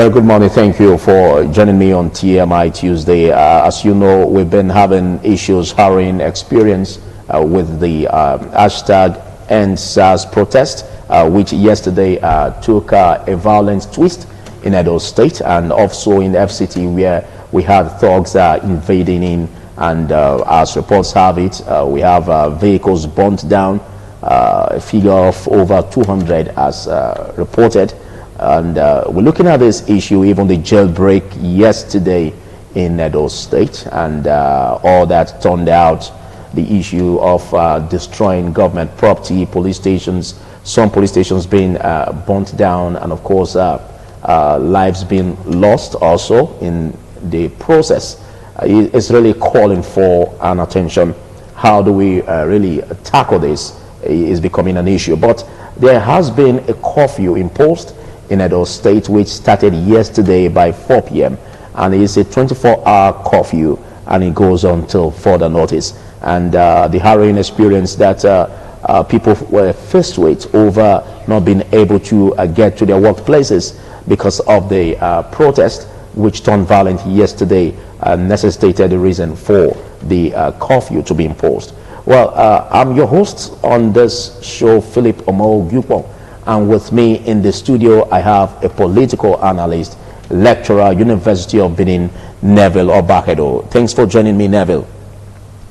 Good morning. Thank you for joining me on TMI Tuesday. As you know, we've been having issues, harrowing experience with the hashtag EndSARS protest, which yesterday took a violent twist in Edo State and also in FCT, where we had thugs invading in, and as reports have it, we have vehicles burnt down, a figure of over 200 as reported. And we're looking at this issue, even the jailbreak yesterday in Edo State, and all that turned out the issue of destroying government property, police stations, some police stations being burnt down, and of course lives being lost also in the process. It's really calling for an attention. How do we really tackle this is becoming an issue. But there has been a curfew imposed in Edo State, which started yesterday by 4 p.m. and it's a 24-hour curfew, and it goes on till further notice. And the harrowing experience that people were faced with over not being able to get to their workplaces because of the protest, which turned violent yesterday, necessitated the reason for the curfew to be imposed. Well, I'm your host on this show, Philip Omo-Gyupong. And with me in the studio, I have a political analyst, lecturer, University of Benin, Neville Obakedo. Thanks for joining me, Neville.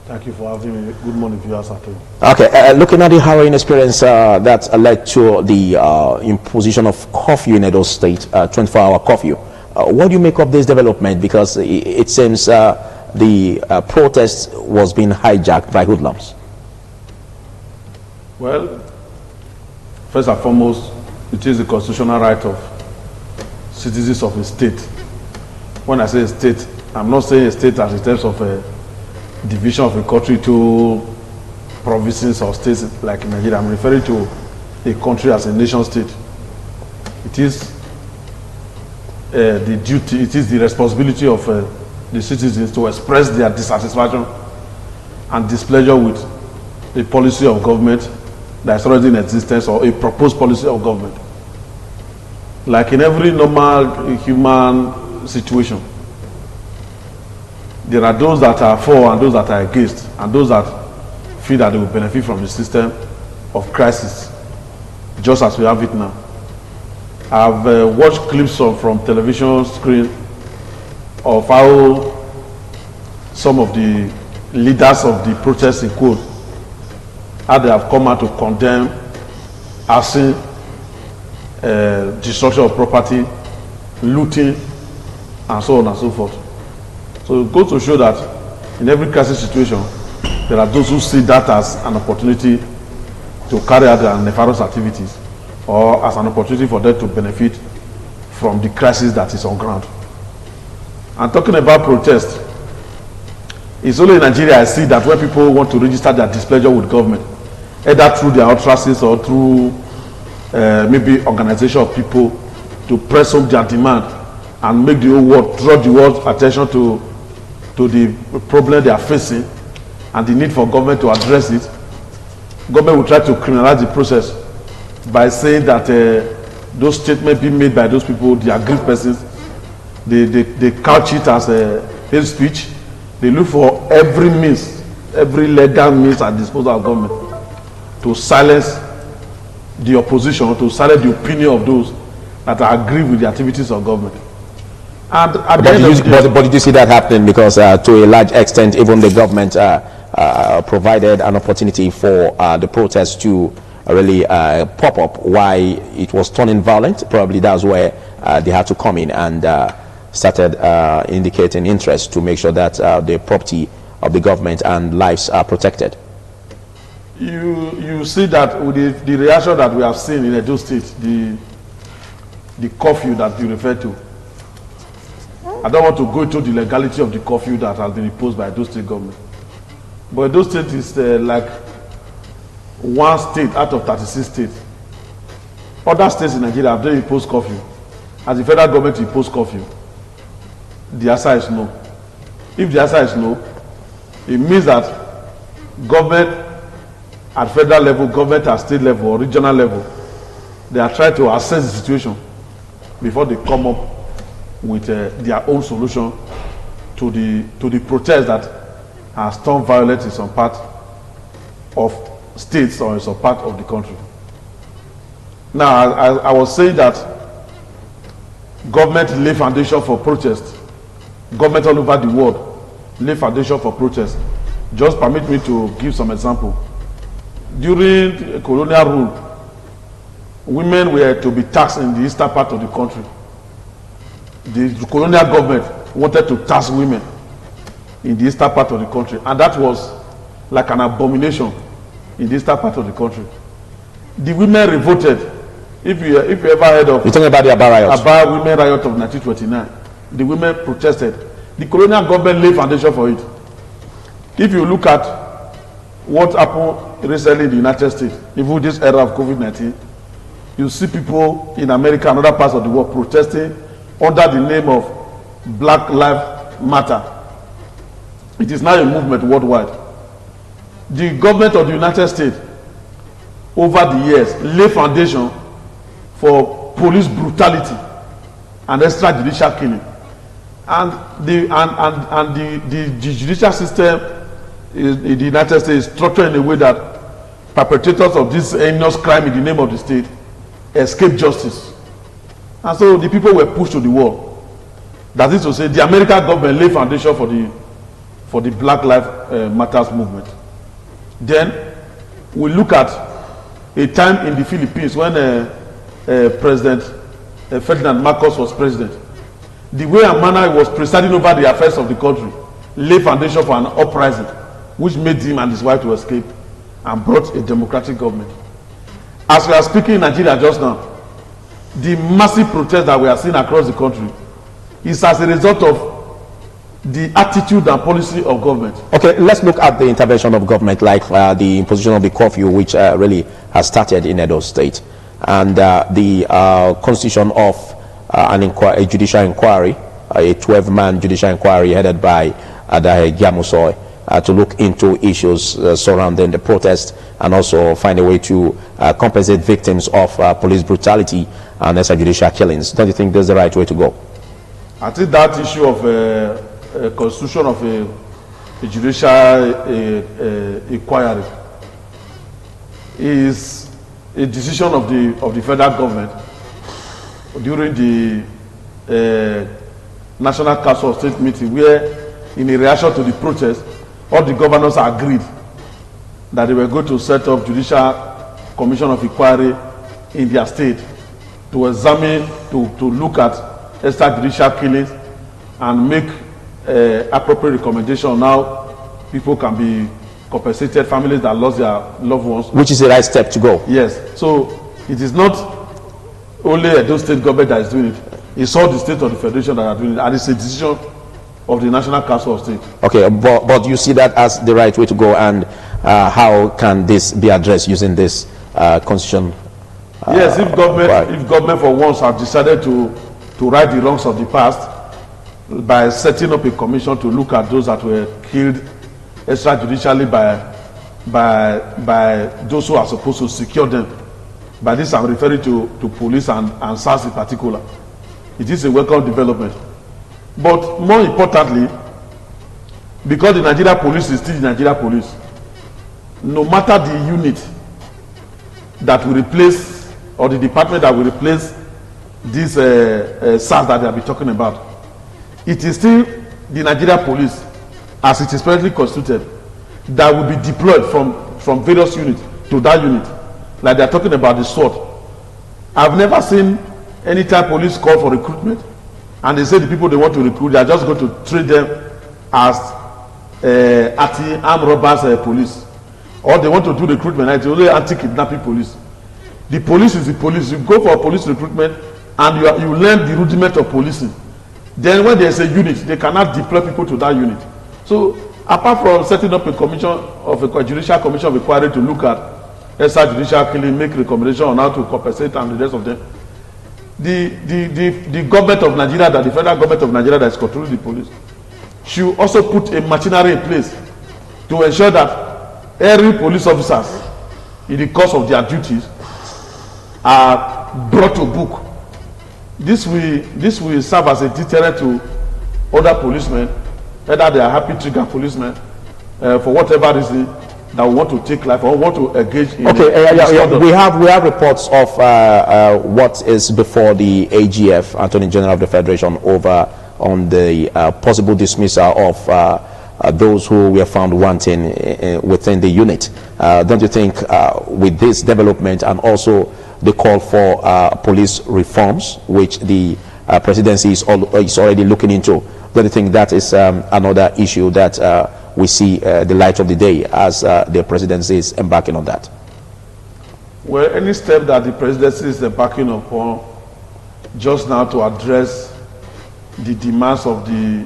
Thank you for having me. Good morning, viewers at home. Okay, looking at the harrowing experience that led to the imposition of curfew in Edo State, 24-hour curfew. What do you make of this development? Because it seems the protest was being hijacked by hoodlums. Well, first and foremost, it is the constitutional right of citizens of a state. When I say a state, I'm not saying a state as in terms of a division of a country to provinces or states like in Nigeria. I'm referring to a country as a nation state. It is the duty, it is the responsibility of the citizens to express their dissatisfaction and displeasure with a policy of government that is already in existence or a proposed policy of government. Like in every normal human situation, there are those that are for and those that are against, and those that feel that they will benefit from the system of crisis, just as we have it now. I've watched clips from television screen of how some of the leaders of the protests in quote, how they have come out to condemn arson, destruction of property, looting, and so on and so forth. So it goes to show that in every crisis situation, there are those who see that as an opportunity to carry out their nefarious activities, or as an opportunity for them to benefit from the crisis that is on ground. And talking about protest, it's only in Nigeria I see that when people want to register their displeasure with government, either through their utterances or through maybe organization of people to press on their demand and make the whole world, draw the world's attention to the problem they are facing and the need for government to address it. Government will try to criminalize the process by saying that those statements being made by those people, the aggrieved persons, they couch it as a hate speech. They look for every means, every legal means at disposal of government to silence the opposition, to silence the opinion of those that are aggrieved with the activities of government. And at the end of the day, but did you see that happening? Because to a large extent, even the government provided an opportunity for the protests to really pop up. Why it was turning violent? Probably that's where they had to come in and started indicating interest to make sure that the property of the government and lives are protected. You see that with the reaction that we have seen in Edo State, the curfew that you referred to. I don't want to go into the legality of the curfew that has been imposed by Edo State government. But Edo State is like one state out of 36 states. Other states in Nigeria have they imposed curfew. As the federal government imposed curfew, the answer is no. If the answer is no, it means that government at federal level, government at state level or regional level, they are trying to assess the situation before they come up with their own solution to the protest that has turned violent in some part of states or in some part of the country. Now, I was saying that government lay foundation for protest. Government all over the world lay foundation for protest. Just permit me to give some example. During colonial rule, women were to be taxed in the eastern part of the country. The colonial government wanted to tax women in the eastern part of the country, and that was like an abomination in the eastern part of the country. The women revolted. If you ever heard of, you're talking about the Aba riot? Aba women riot of 1929, the women protested. The colonial government laid foundation for it. If you look at what happened recently in the United States, even this era of COVID-19, you see people in America and other parts of the world protesting under the name of Black Lives Matter. It is now a movement worldwide. The government of the United States over the years laid foundation for police brutality and extrajudicial killing, and the judicial system in the United States is structured in a way that perpetrators of this heinous crime in the name of the state escape justice, and so the people were pushed to the wall. That is to say, the American government laid foundation for the Black Lives Matters movement. Then we look at a time in the Philippines when President Ferdinand Marcos was president. The way and manner he was presiding over the affairs of the country laid foundation for an uprising which made him and his wife to escape and brought a democratic government. As we are speaking in Nigeria just now, the massive protest that we are seeing across the country is as a result of the attitude and policy of government. Okay, let's look at the intervention of government, like the imposition of the curfew, which really has started in Edo State, and the constitution of a judicial inquiry, a 12-man judicial inquiry headed by Adahe Gyamusoy, to look into issues surrounding the protest and also find a way to compensate victims of police brutality and extrajudicial killings. Don't you think that's the right way to go? I think that issue of a constitution of a judicial inquiry is a decision of the federal government during the National Council of State meeting, where in a reaction to the protest, all the governors agreed that they were going to set up judicial commission of inquiry in their state to examine, to look at extrajudicial killings and make appropriate recommendation on how people can be compensated, families that lost their loved ones. Which is the right step to go. Yes. So it is not only Edo State government that is doing it. It's all the state of the federation that are doing it, and it's a decision of the National Council of State. Okay, but you see that as the right way to go, and how can this be addressed using this constitution? Yes, if government for once have decided to right the wrongs of the past by setting up a commission to look at those that were killed extrajudicially by those who are supposed to secure them. By this I'm referring to police and SARS in particular. It is a welcome development. But more importantly, because the Nigeria police is still the Nigeria police, no matter the unit that will replace, or the department that will replace this SARS that they have been talking about, it is still the Nigeria police, as it is presently constituted, that will be deployed from various units to that unit. Like they are talking about the SWAT. I've never seen any time police call for recruitment and they say the people they want to recruit, they are just going to treat them as anti-armed robbers police. Or they want to do recruitment, it's only anti-kidnapping police. The police is the police. You go for police recruitment and you learn the rudiment of policing. Then when there is a unit, they cannot deploy people to that unit. So apart from setting up a commission of a judicial commission of inquiry to look at extrajudicial killing, make recommendation on how to compensate and the rest of them, the government of Nigeria, the federal government of Nigeria that is controlling the police, should also put a machinery in place to ensure that every police officers in the course of their duties are brought to book this will serve as a deterrent to other policemen, whether they are happy trigger policemen for whatever reason that want to take life or want to engage in. Okay, we have reports of what is before the AGF, Attorney General of the Federation, over on the possible dismissal of those who were found wanting within the unit. Don't you think with this development and also the call for police reforms, which the presidency is already looking into, don't you think that is another issue that we see the light of the day as the presidency is embarking on that? Well, any step that the presidency is embarking upon just now to address the demands of the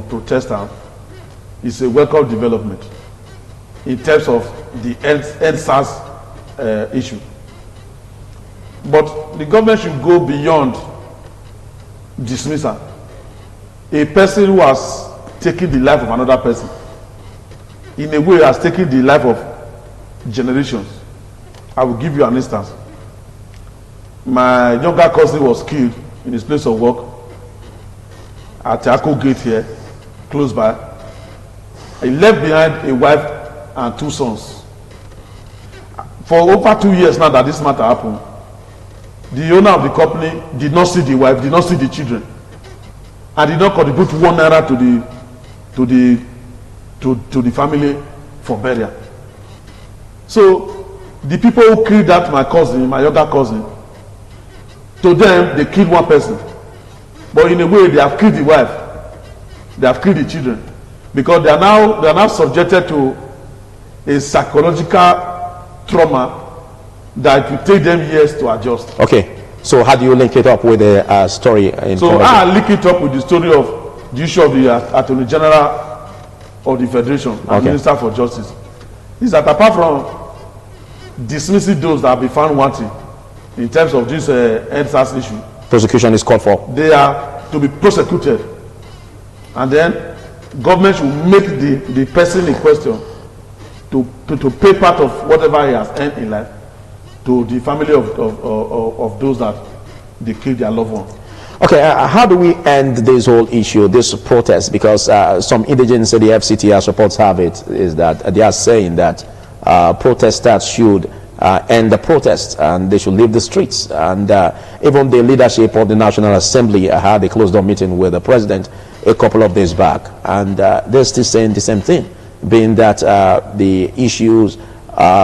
protesters is a welcome development in terms of the EndSARS issue. But the government should go beyond dismissal. A person who has taken the life of another person, in a way, has taken the life of generations. I will give you an instance. My younger cousin was killed in his place of work at Ako Gate here, close by. He left behind a wife and 2 sons. For over 2 years now that this matter happened, the owner of the company did not see the wife, did not see the children, and did not contribute 1 naira to the family for burial. So the people who killed that my cousin, my younger cousin, to them they killed 1 person, but in a way they have killed the wife, they have killed the children, because they are now subjected to a psychological trauma that will take them years to adjust. Okay, so how do you link it up with the story? So I link it up with the story of the issue of the Attorney General of the Federation and Minister for Justice. Is that apart from dismissing those that have been found wanting in terms of this EndSARS issue, prosecution is called for. They are to be prosecuted, and then government should make the person in question to pay part of whatever he has earned in life to the family of those that they killed their loved ones. Okay, how do we end this whole issue, this protest? Because some indigenous, the FCTR reports have it, is that they are saying that protesters should end the protest and they should leave the streets. And even the leadership of the National Assembly had a closed-door meeting with the president a couple of days back, and they're still saying the same thing, being that the issues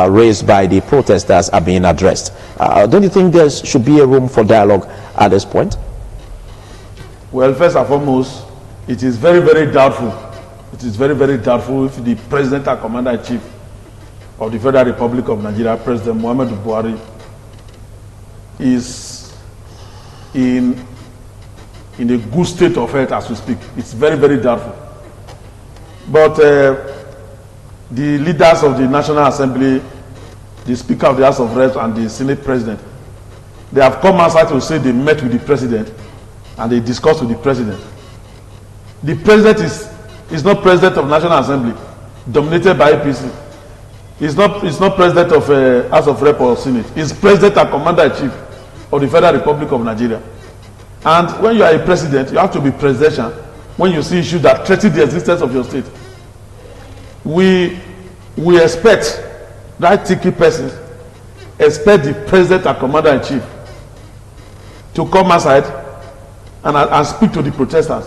raised by the protesters are being addressed. Don't you think there should be a room for dialogue at this point? Well, first and foremost, it is very, very doubtful. It is very, very doubtful if the President and Commander-in-Chief of the Federal Republic of Nigeria, President Muhammadu Buhari, is in a good state of health as we speak. It's very, very doubtful. But the leaders of the National Assembly, the Speaker of the House of Reps, and the Senate President, they have come outside to say they met with the President and they discussed with the President. The President is not President of National Assembly, dominated by APC. He's not President of House of Reps or Senate. He's President and Commander-in-Chief of the Federal Republic of Nigeria. And when you are a president, you have to be presidential when you see issues that threaten the existence of your state. We expect that tricky person, expect the President and Commander-in-Chief to come outside and speak to the protesters.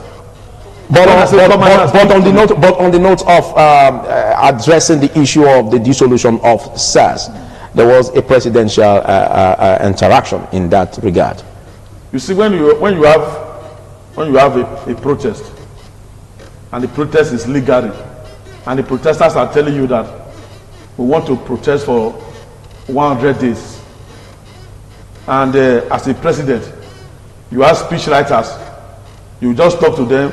But on the note of addressing the issue of the dissolution of SARS, there was a presidential interaction in that regard. You see, when you have a protest, and the protest is legal, and the protesters are telling you that we want to protest for 100 days, and as a president, you have speech writers, you just talk to them,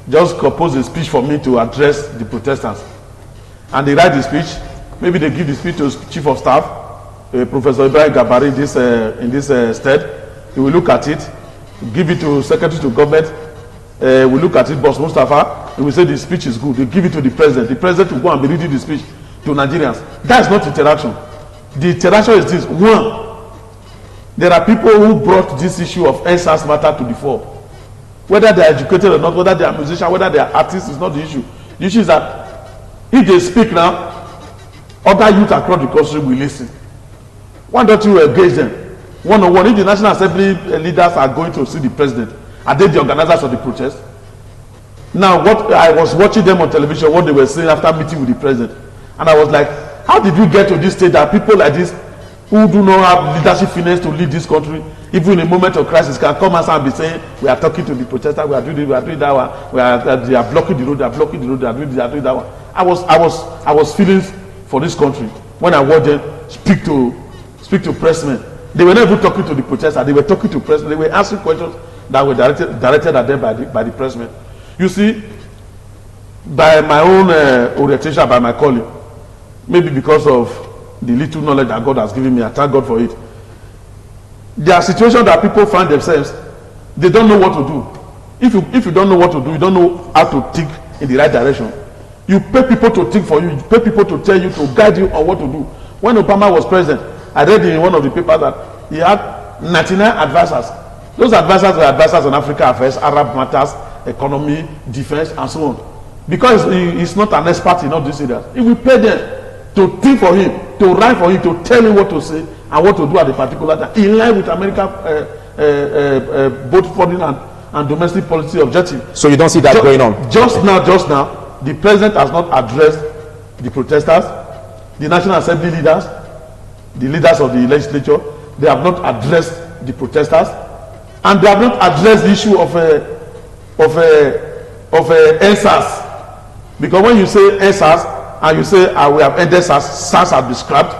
just compose a speech for me to address the protesters, and they write the speech. Maybe they give the speech to Chief of Staff, Professor Ibrahim Gabari, in this stead. He will look at it, give it to Secretary to Government. We look at it, Boss Mustafa. He will say the speech is good. They give it to the President. The President will go and be reading the speech to Nigerians. That is not interaction. The interaction is this: one, There are people who brought this issue of NSAS matter to the fore. Whether they are educated or not, whether they are musicians, whether they are artists is not the issue. The issue is that if they speak now, other youth across the country will listen. Why don't you engage them one-on-one? If the National Assembly leaders are going to see the president, are they the organizers of the protest? Now, what I was watching them on television, what they were saying after meeting with the president, and I was like, how did we get to this state that people like this, who do not have leadership finesse to lead this country, even in a moment of crisis, can come and be saying, we are talking to the protesters, we are doing this, we are doing that one, they are blocking the road, they are blocking the road, they are doing this, they are doing that one. I was feeling for this country when I watched them speak to pressmen. They were not even talking to the protesters, they were talking to pressmen, they were asking questions that were directed at them by the pressmen. You see, by my own orientation, by my calling, maybe because of the little knowledge that God has given me, I thank God for it. There are situations that people find themselves, they don't know what to do. If you don't know what to do, you don't know how to think in the right direction. You pay people to think for you, you pay people to tell you, to guide you on what to do. When Obama was president, I read in one of the papers that he had 99 advisors. Those advisors were advisors on Africa affairs, Arab matters, economy, defense, and so on. Because he's not an expert in all these areas. If we pay them to think for him, to write for him, to tell him what to say and what to do at a particular time, in line with American both foreign and domestic policy objective. So you don't see that going on? Just now, the president has not addressed the protesters, the National Assembly leaders, the leaders of the legislature. They have not addressed the protesters, and they have not addressed the issue of NSAS. Because when you say NSAS and you say we have ended SARS have been scrapped,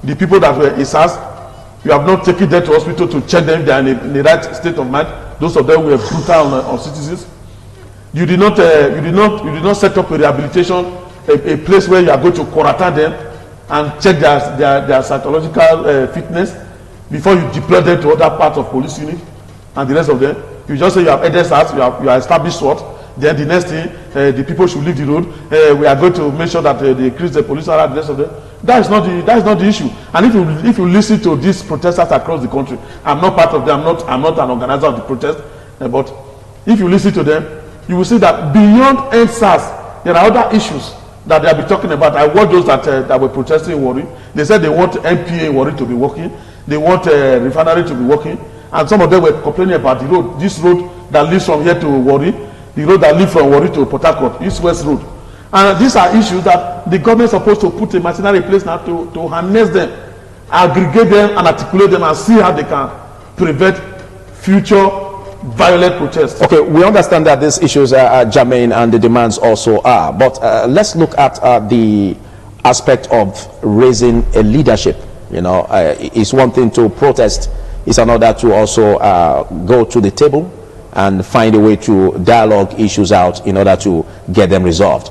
the people that were in SARS, you have not taken them to hospital to check them if they are in the right state of mind. Those of them who were brutal on citizens. You did not set up a rehabilitation, a place where you are going to quarantine them and check their psychological fitness before you deploy them to other parts of police unit and the rest of them. You just say you have ended SARS, you are established SWAT. Then the next thing, the people should leave the road. We are going to make sure that they increase the police around the rest of them. That is not the issue. And if you listen to these protesters across the country, I'm not part of them. I'm not an organizer of the protest. But if you listen to them, you will see that beyond NSAS, there are other issues that they have been talking about. I watched those that were protesting in Warri. They said they want MPA in Warri to be working. They want refinery to be working. And some of them were complaining about the road. This road that leads from here to Warri, the road that leads from Warri to Port Harcourt, East-West Road. And these are issues that the government is supposed to put a machinery in place now to harness them, aggregate them and articulate them and see how they can prevent future violent protests. Okay, we understand that these issues are germane and the demands also are, but let's look at the aspect of raising a leadership. You know, it's one thing to protest, it's another to also go to the table and find a way to dialogue issues out in order to get them resolved.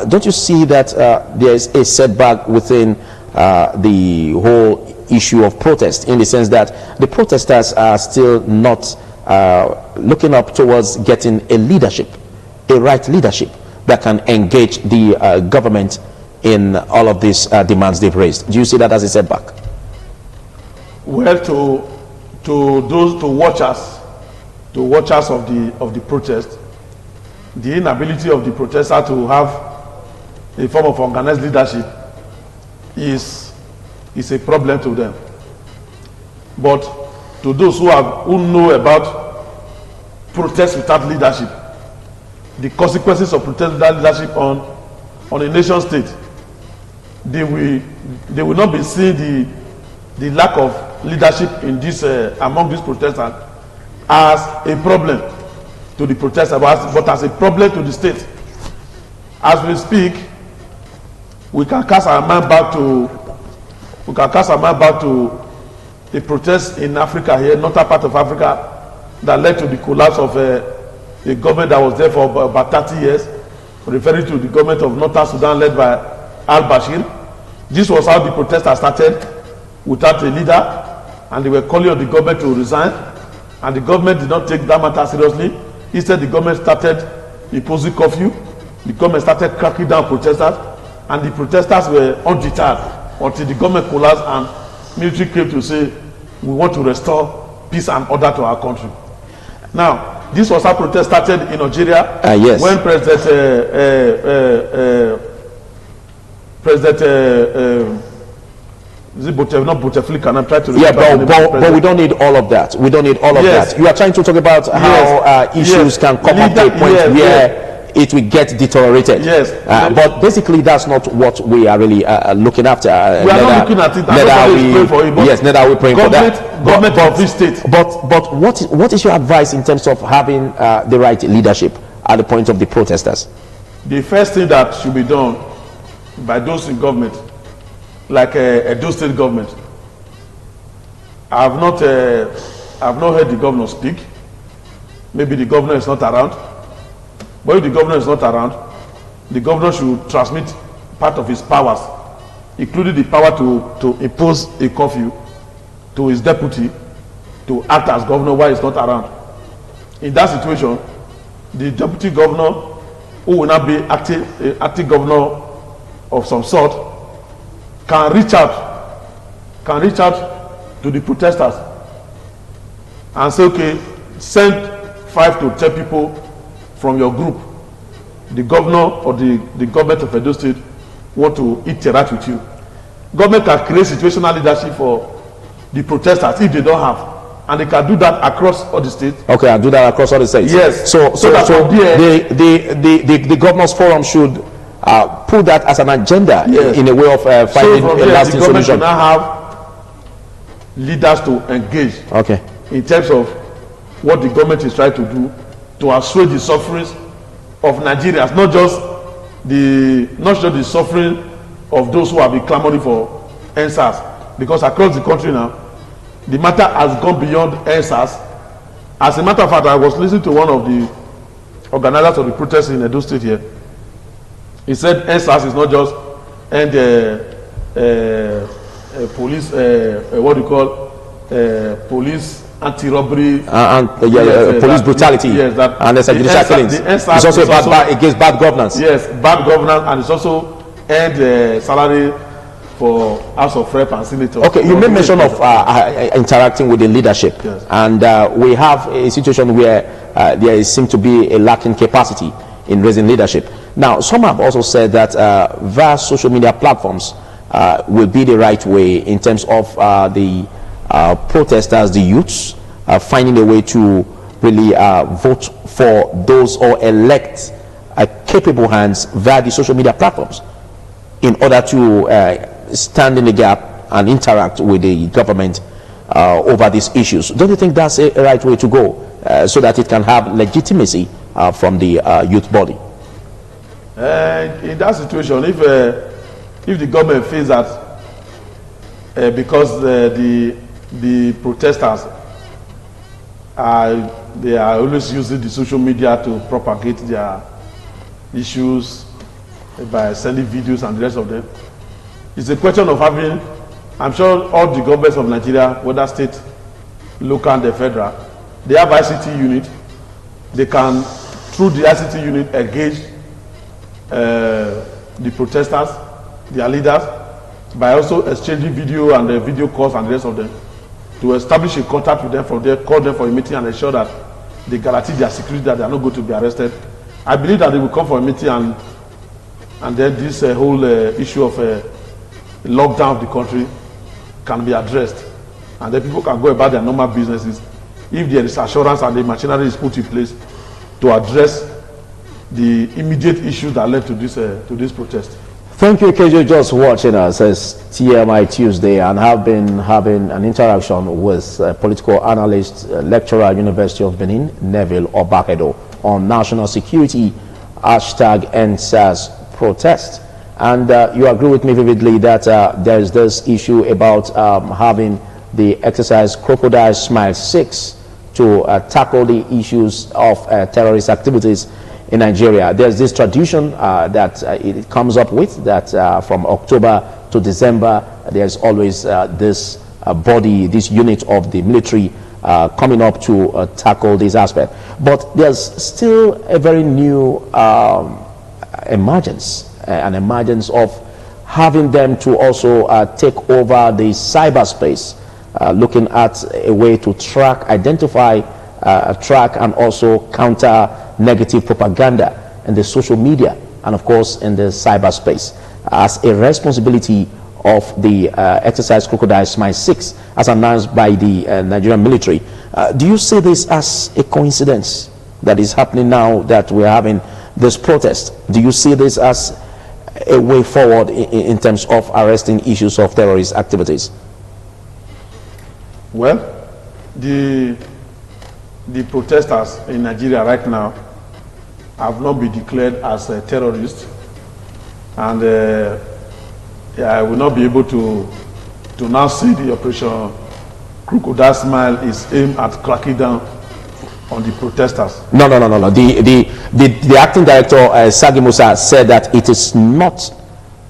Don't you see that there's a setback within the whole issue of protest, in the sense that the protesters are still not looking up towards getting a leadership, a right leadership that can engage the government in all of these demands they've raised? Do you see that as a setback? Well, to watchers of the protest, the inability of the protester to have a form of organized leadership is a problem to them. But to those who know about protest without leadership, the consequences of protest without leadership on a nation state, they will not be seeing the lack of leadership in this among these protesters as a problem to the protesters, but as a problem to the state. As we speak, we can cast our mind back to a protest in Africa here, northern part of Africa, that led to the collapse of a government that was there for about 30 years, referring to the government of Northern Sudan led by al-Bashir. This was how the protesters started, without a leader, and they were calling on the government to resign, and the government did not take that matter seriously. Instead, the government started imposing curfew. The government started cracking down protesters, and the protesters were undeterred until the government collapsed and military came to say, we want to restore peace and order to our country. Now, this was how protest started in Nigeria. Yes. When is it not Bouteflika? I'm trying to remember. Yeah, but we don't need all of that. We don't need all of that. You are trying to talk about how issues can come up to a point where it will get deteriorated. Yes. But basically, that's not what we are really looking after. We are not looking at it. Nobody is praying for it. Yes, neither are we praying for that. Government of this state. But what is your advice in terms of having the right leadership at the point of the protesters? The first thing that should be done by those in government, like Edo State government, I have not heard the governor speak. Maybe the governor is not around. But if the governor is not around, the governor should transmit part of his powers, including the power to impose a curfew to his deputy to act as governor while he's not around. In that situation, the deputy governor, who will not be acting governor of some sort, can reach out to the protesters and say, okay, send 5 to 10 people from your group. The governor or the government of Edo State want to interact with you. Government can create situational leadership for the protesters if they don't have, and they can do that across all the states. Okay, I'll do that across all the states. Yes. So the governors forum should put that as an agenda in a way of finding a lasting the solution. Should now have leaders to engage. Okay. In terms of what the government is trying to do to assuage the sufferings of Nigerians, not just the suffering of those who have been clamoring for NSAS, because across the country now, the matter has gone beyond NSAS. As a matter of fact, I was listening to one of the organizers of the protests in Edo State here. He said NSAS is not just police, what do you call police anti-robbery, police brutality, and extrajudicial killings. It's also against bad governance. Yes, bad governance, and it's also end salary for House of Rep and Senator. Okay, you made mention of interacting with the leadership, and we have a situation where there seems to be a lacking capacity in raising leadership. Now, some have also said that vast social media platforms will be the right way in terms of the protesters, the youths, finding a way to really vote for those or elect capable hands via the social media platforms in order to stand in the gap and interact with the government over these issues. Don't you think that's a right way to go so that it can have legitimacy from the youth body? In that situation, if the government feels that because the protesters they are always using the social media to propagate their issues by sending videos and the rest of them, it's a question of having, I'm sure all the governments of Nigeria, whether state, local and the federal, they have ICT unit. They can, through the ICT unit, engage the protesters, their leaders, by also exchanging video and video calls and the rest of them, to establish a contact with them from there, call them for a meeting and ensure that they guarantee their security, that they are not going to be arrested. I believe that they will come for a meeting and then this whole issue of lockdown of the country can be addressed, and then people can go about their normal businesses if there is assurance and the machinery is put in place to address the immediate issues that led to this protest. Thank you, KJ, just watching us as TMI Tuesday, and have been having an interaction with political analyst, lecturer at University of Benin, Neville Obakedo, on national security, #NSAS protest. And you agree with me vividly that there is this issue about having the exercise Crocodile Smile 6 to tackle the issues of terrorist activities in Nigeria. There's this tradition that it comes up with that from October to December, there's always this body, this unit of the military coming up to tackle this aspect. But there's still a very new emergence, an emergence of having them to also take over the cyberspace looking at a way to track, identify, track, and also counter negative propaganda in the social media and, of course, in the cyberspace as a responsibility of the exercise Crocodile Smile 6 as announced by the Nigerian military. Do you see this as a coincidence that is happening now that we're having this protest? Do you see this as a way forward in terms of arresting issues of terrorist activities? Well, the protesters in Nigeria right now have not been declared as terrorists, and I will not be able to now see the Operation Crocodile Smile is aimed at cracking down on the protesters. No. The acting director, Sagi Musa, said that it is not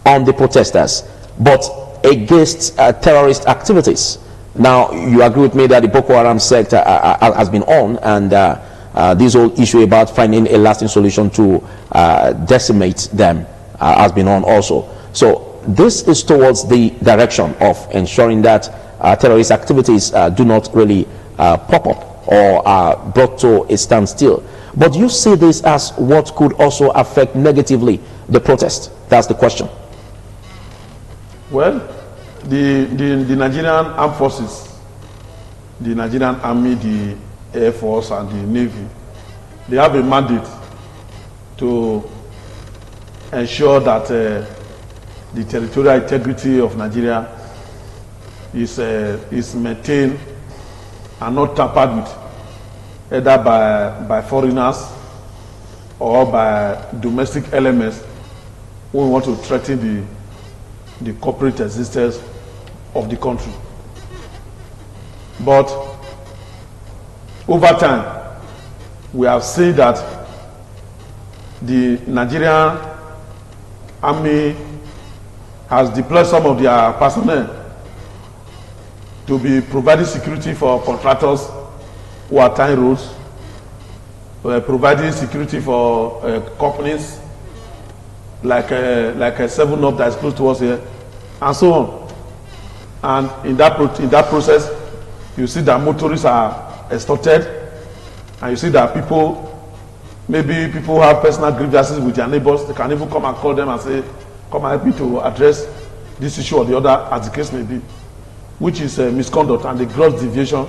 on the protesters, but against terrorist activities. Now, you agree with me that the Boko Haram sect has been on, and this whole issue about finding a lasting solution to decimate them has been on also. So this is towards the direction of ensuring that terrorist activities do not really pop up or are brought to a standstill. But you see this as what could also affect negatively the protest? That's the question. Well, the Nigerian armed forces, the Nigerian Army, the Air Force, and the Navy, they have a mandate to ensure that the territorial integrity of Nigeria is maintained and not tampered with, either by foreigners or by domestic elements who want to threaten the corporate existence of the country. But over time, we have seen that the Nigerian Army has deployed some of their personnel to be providing security for contractors who are tying roads, providing security for companies like a 7-Up that is close to us here, and so on. And in that process, you see that motorists are extorted, and you see that maybe people have personal grievances with their neighbors. They can even come and call them and say, "Come and help me to address this issue or the other," as the case may be, which is misconduct and the gross deviation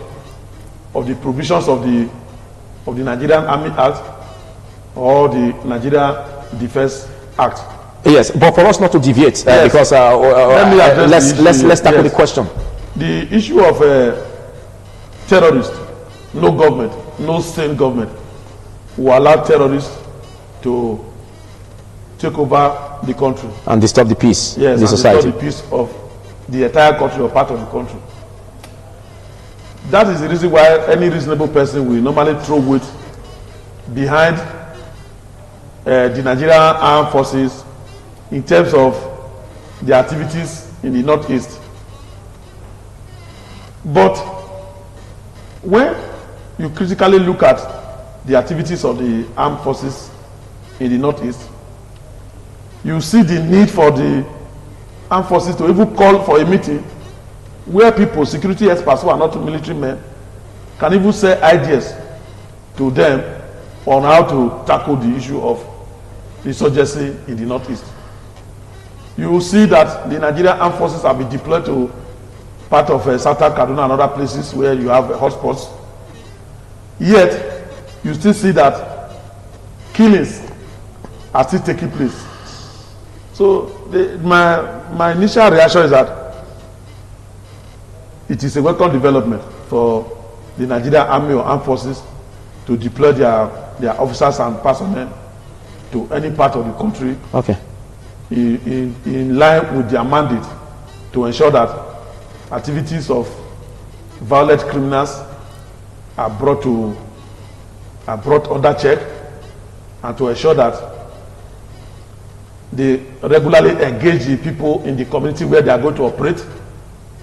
of the provisions of the Nigerian Army Act or the Nigeria Defense Act. Yes, but for us not to deviate, Yes. because let's tackle the question. The issue of terrorists, no government, no sane government will allow terrorists to take over the country And disturb the peace yes, in the and society. the peace of the entire country or part of the country. That is the reason why any reasonable person will normally throw weight behind the Nigerian armed forces in terms of the activities in the Northeast. But when you critically look at the activities of the armed forces in the Northeast, you see the need for the armed forces to even call for a meeting where people, security experts who are not military men, can even say ideas to them on how to tackle the issue of insurgency in the Northeast. You will see that the Nigerian armed forces have been deployed to part of Southern Kaduna and other places where you have hotspots. Yet, you still see that killings are still taking place. So, my initial reaction is that it is a welcome development for the Nigerian Army or Armed Forces to deploy their officers and personnel to any part of the country. Okay. In line with their mandate to ensure that activities of violent criminals are brought under check, and to ensure that they regularly engage the people in the community where they are going to operate,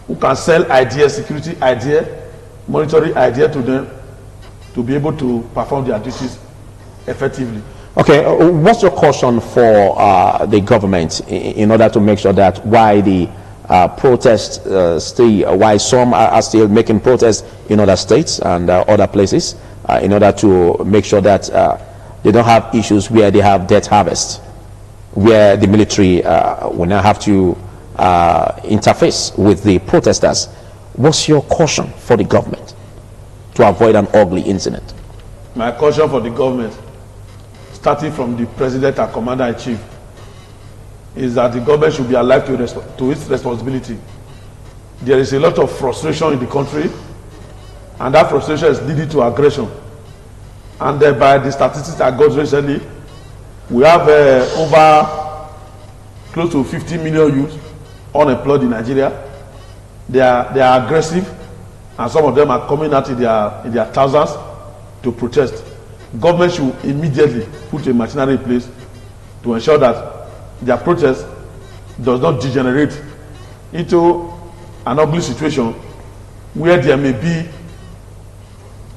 who can sell ideas, security idea, monitoring idea to them, to be able to perform their duties effectively. Okay, what's your caution for the government in order to make sure that while the protests still, while some are still making protests in other states and other places in order to make sure that they don't have issues where they have death harvest, where the military will now have to interface with the protesters. What's your caution for the government to avoid an ugly incident? My caution for the government, starting from the president and commander-in-chief, is that the government should be alive to its responsibility. There is a lot of frustration in the country, and that frustration is leading to aggression. And by the statistics I got recently, we have over close to 50 million youth unemployed in Nigeria. They are aggressive, and some of them are coming out in their thousands to protest. Government should immediately put a machinery in place to ensure that their protest does not degenerate into an ugly situation where there may be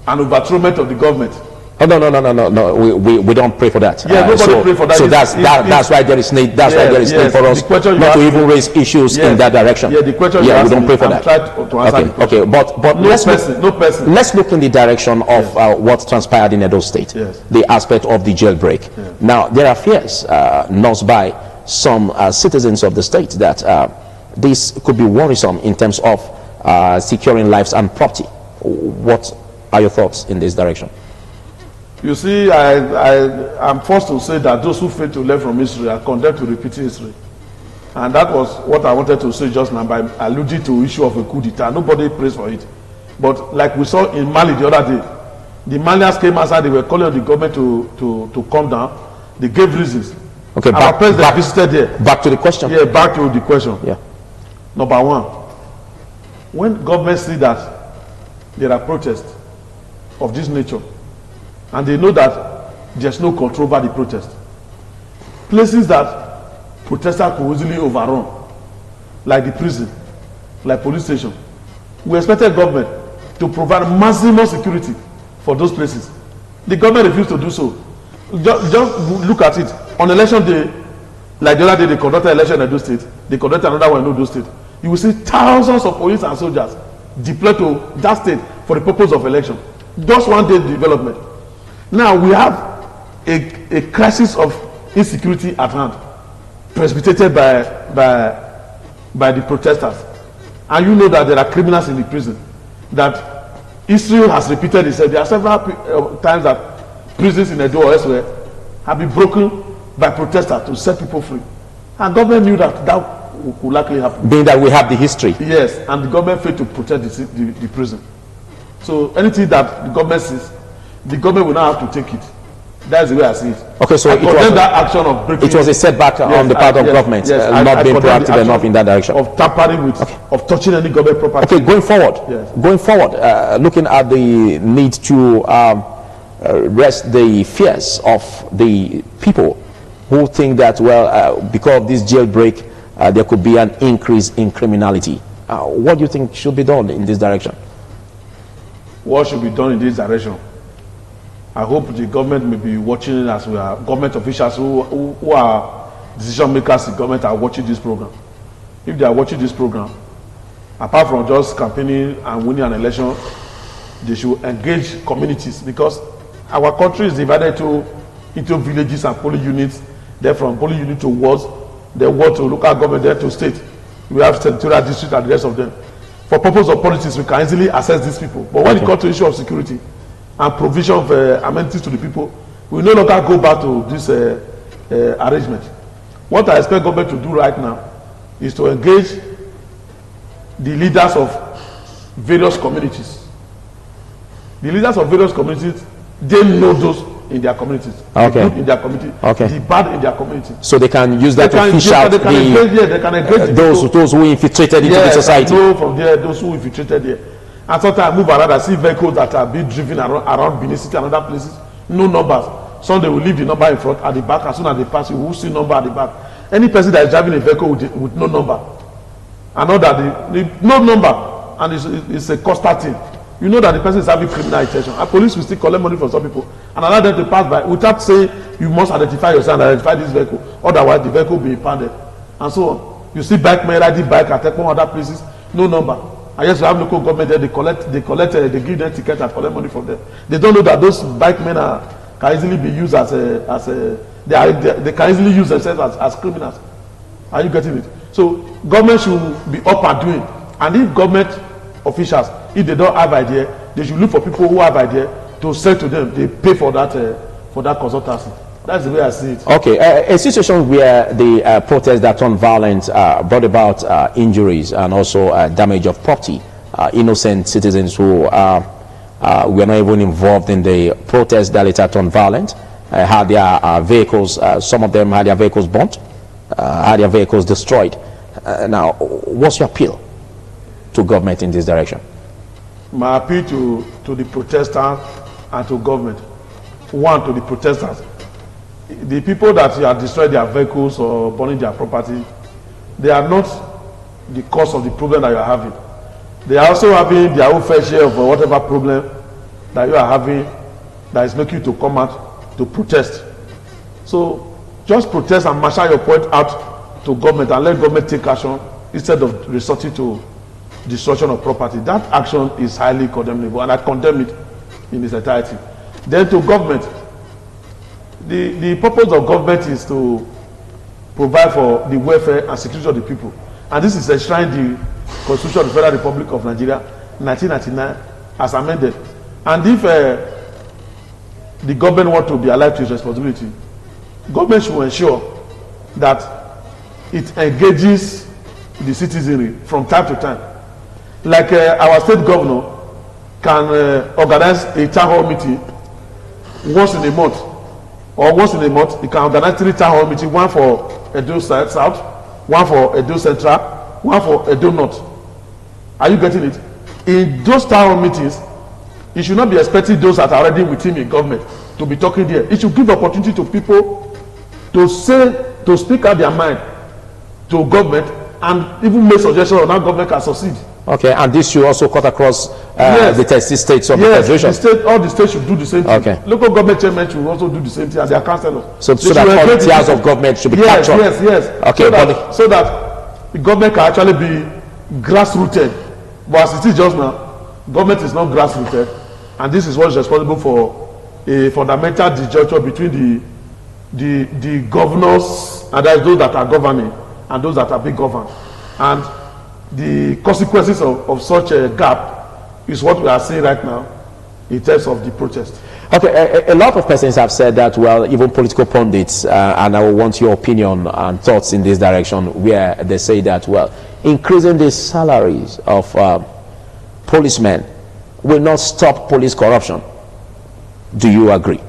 an overthrowment of the government. Oh, no. We don't pray for that. Yeah, nobody pray for that. So that's why there is need. That's why there is need for us not to even raise issues in that direction. Yeah, the question. Yeah, we don't pray for that. To answer okay, but no person. Let's look in the direction of what transpired in Edo State. Yes. The aspect of the jailbreak. Yeah. Now there are fears nursed by some citizens of the state that this could be worrisome in terms of securing lives and property. What are your thoughts in this direction? You see, I'm forced to say that those who fail to learn from history are condemned to repeating history. And that was what I wanted to say just now by alluding to the issue of a coup d'etat. Nobody prays for it. But like we saw in Mali the other day, the Malians came outside, they were calling on the government to calm down. They gave reasons. Okay, our president visited there. Back to the question. Yeah, back to the question. Yeah. Number one, when government see that there are protests of this nature, and they know that there's no control over the protest, places that protesters could easily overrun, like the prison, like police station, we expected government to provide maximum security for those places. The government refused to do so. Just look at it. On election day, like the other day, they conducted election in Edo State. They conducted another one in Edo State. You will see thousands of police and soldiers deployed to that state for the purpose of election. Just one day development. Now we have a crisis of insecurity at hand, precipitated by the protesters. And you know that there are criminals in the prison. That Israel has repeated itself. There are several times that prisons in Edo or elsewhere have been broken by protesters to set people free. And government knew that would likely happen. Being that we have the history. Yes, and the government failed to protect the prison. So anything that the government sees, the government will not have to take it. That's the way I see it. Okay, so it was that action of breaking. It was a setback on the part of government, not being proactive enough in that direction. Of tampering with, of touching any government property. Okay, going forward, looking at the need to rest the fears of the people who think that, well, because of this jailbreak, there could be an increase in criminality. What do you think should be done in this direction? What should be done in this direction? I hope the government may be watching, as we are government officials who are decision makers in government are watching this program. If they are watching this program, apart from just campaigning and winning an election, they should engage communities, because our country is divided into villages and polling units. Then from polling unit to wards, then ward to local government, then to state. We have senatorial district and the rest of them. For purpose of politics, we can easily assess these people. But when it comes to issue of security and provision of amenities to the people, we no longer go back to this arrangement. What I expect government to do right now is to engage the leaders of various communities. The leaders of various communities, they know those in their communities, the good in their community, the bad in their community. So they can use that to fish out those who infiltrated into the society. Know from there those who infiltrated there. And sometimes move around and see vehicles that are being driven around Benin City and other places, no numbers. Some they will leave the number in front, at the back. As soon as they pass, you will see number at the back. Any person that is driving a vehicle with no number, and know that the no number, and it's a constant thing. You know that the person is having criminal intention. And police will still collect money from some people and allow them to pass by without saying you must identify yourself and identify this vehicle. Otherwise, the vehicle will be impounded, and so on. You see bike men riding bike at other places, no number. I guess you have local government there, they give them tickets and collect money from them. They don't know that those bike men can easily be used they can easily use themselves as criminals. Are you getting it? So government should be up and doing. And if government officials, if they don't have idea, they should look for people who have idea to sell to them. They pay for that consultancy. That's the way I see it. Okay, a situation where the protests that turned violent brought about injuries and also damage of property. Innocent citizens who were not even involved in the protests that later turned violent had their vehicles, some of them had their vehicles burnt, had their vehicles destroyed. Now, what's your appeal to government in this direction? My appeal to the protesters and to government. One, to the protesters. The people that have destroyed their vehicles or burning their property, they are not the cause of the problem that you are having. They are also having their own fair share of whatever problem that you are having that is making you to come out to protest. So just protest and marshal your point out to government and let government take action instead of resorting to destruction of property. That action is highly condemnable, and I condemn it in its entirety. Then to government, the purpose of government is to provide for the welfare and security of the people, and this is enshrined in the Constitution of the Federal Republic of Nigeria 1999 as amended. And if the government want to be alive to its responsibility, government should ensure that it engages the citizenry from time to time. Like our state governor can organize a town hall meeting once in a month, or once in a month he can organize 3 town hall meetings, one for Edo South, one for Edo Central, one for Edo North. Are you getting it? In those town hall meetings, he should not be expecting those that are already with him in government to be talking there. It should give opportunity to people to speak out their mind to government and even make suggestions on how government can succeed. Okay, and this should also cut across the 30 states of the federation. All the states should do the same thing. Okay. Local government chairmen should also do the same thing as their councillors. So that all the tiers of government should be captured. Yes. Okay, so that the government can actually be grassrooted. But as it is just now, government is not grassrooted, and this is what is responsible for a fundamental disjuncture between the governors, and that is those that are governing and those that are being governed. And the consequences of such a gap is what we are seeing right now in terms of the protest. Okay, a lot of persons have said that, well, even political pundits, and I will want your opinion and thoughts in this direction, where they say that, well, increasing the salaries of policemen will not stop police corruption. Do you agree?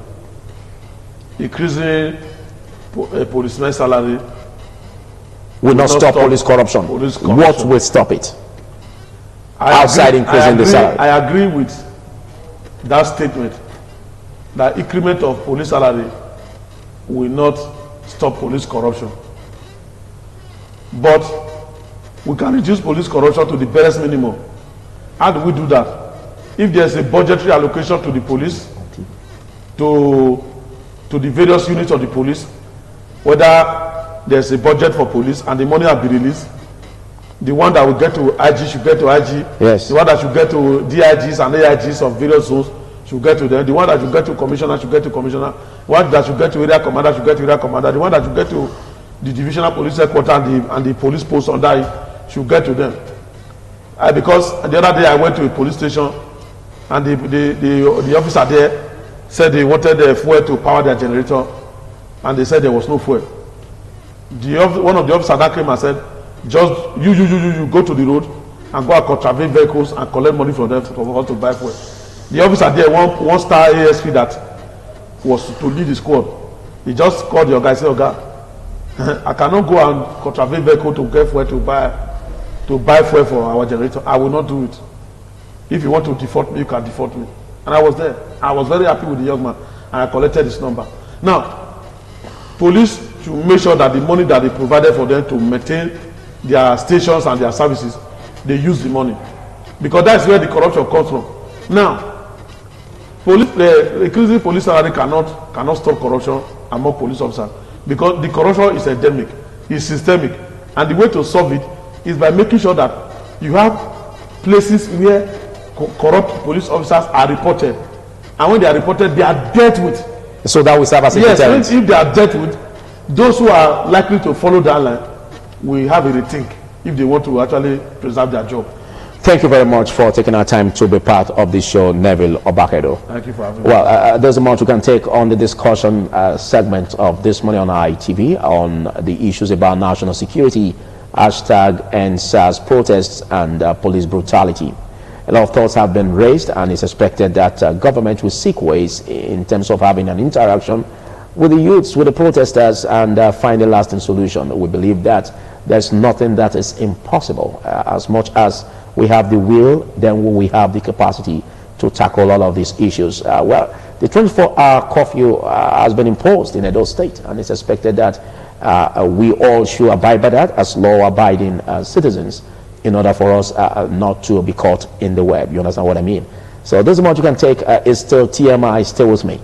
Increasing a policeman's salary will not stop police corruption. What will stop it? Outside increasing the salary. I agree with that statement, that increment of police salary will not stop police corruption. But we can reduce police corruption to the barest minimum. How do we do that? If there's a budgetary allocation to the police, to the various units of the police, whether there's a budget for police and the money will be released, the one that will get to IG should get to IG. Yes. The one that should get to DIGs and AIGs of various zones should get to them. The one that should get to commissioner should get to commissioner. The one that should get to area commander should get to area commander. The one that should get to the divisional police headquarters and the police post under it should get to them. Because the other day I went to a police station and the officer there said they wanted fuel to power their generator, and they said there was no fuel. One of the officers that came and said, just you go to the road and go and contravene vehicles and collect money from them for us to buy fuel. The officer there, one star ASP that was to lead the squad, he just called your guy and said, "Okay, I cannot go and contravene vehicle to get fuel to buy fuel for our generator. I will not do it. If you want to default me, you can default me." And I was there. I was very happy with the young man, and I collected his number. Now, police should make sure that the money that they provided for them to maintain their stations and their services, they use the money, because that's where the corruption comes from. Now, increasing police salary cannot stop corruption among police officers, because the corruption is endemic, it's systemic, And the way to solve it is by making sure that you have places where corrupt police officers are reported. And when they are reported, they are dealt with. So that will serve as a deterrent. Yes, if they are dealt with, those who are likely to follow that line will have a rethink if they want to actually preserve their job. Thank you very much for taking our time to be part of this show, Neville Obakedo. Thank you for having me. Well, there's a much we can take on the discussion segment of This Morning on ITV on the issues about national security, hashtag #EndSARS protests and police brutality. A lot of thoughts have been raised, and it's expected that government will seek ways in terms of having an interaction with the youths, with the protesters, and find a lasting solution. We believe that there's nothing that is impossible. As much as we have the will, then we have the capacity to tackle all of these issues. Well, the 24-hour curfew has been imposed in Edo State, and it's expected that we all should abide by that as law-abiding citizens in order for us not to be caught in the web. You understand what I mean? So this is what you can take. Is still TMI. Stay with me.